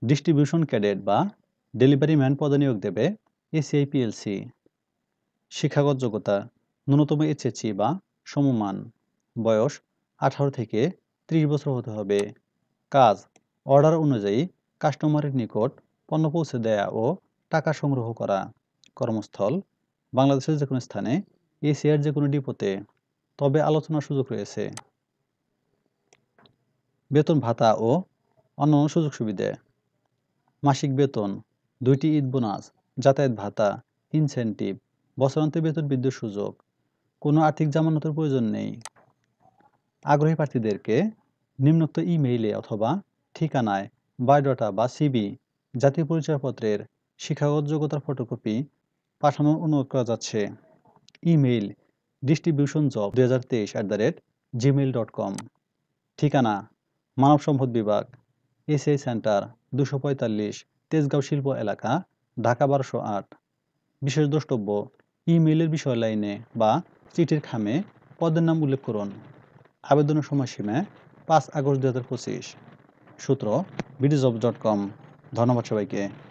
Distribution cadet বা delivery man পদে নিয়োগ দেবে এসিআই পিএলসি। শিক্ষাগত যোগ্যতা ন্যূনতম এইচএসসি বা সমমান। বয়স 18 থেকে 30 বছর হতে হবে। কাজ অর্ডার অনুযায়ী কাস্টমারের নিকট পণ্য পৌঁছে দেয়া ও টাকা সংগ্রহ করা। কর্মস্থল বাংলাদেশের যে কোনো স্থানে, এশিয়ার যে কোনো ডিপোতে, তবে আলোচনার সুযোগ রয়েছে। বেতন ভাতা ও অন্যান্য সুযোগ সুবিধা। মাসিক বেতন, 2টি ঈদ বোনাস, যাতায়াত ভাতা, ইনসেনটিভ, বছরান্তে বেতন বৃদ্ধির সুযোগ। কোনো আর্থিক জামানতের প্রয়োজন নেই। আগ্রহী প্রার্থীদেরকে নিম্নোক্ত ইমেইলে অথবা ঠিকানায় বায়োডাটা বা সিভি, জাতীয় পরিচয়পত্রের শিক্ষাগত যোগ্যতার ফটোকপি পাঠানোর অনুরোধ করা যাচ্ছে। Email distributionjob2023@gmail.com। ঠিকানা মানব সম্পদ বিভাগ, এসিআই সেন্টার, 245, তেজগাঁও শিল্প এলাকা, ঢাকা 1208। বিশেষ দ্রষ্টব্য, ইমেইলের বিষয় লাইনে বা চিঠির খামে পদের নাম উল্লেখ করুন। আবেদনের সময়সীমা 5 আগস্ট 2025। সূত্র বিডিজবস.com। ধন্যবাদ সবাইকে।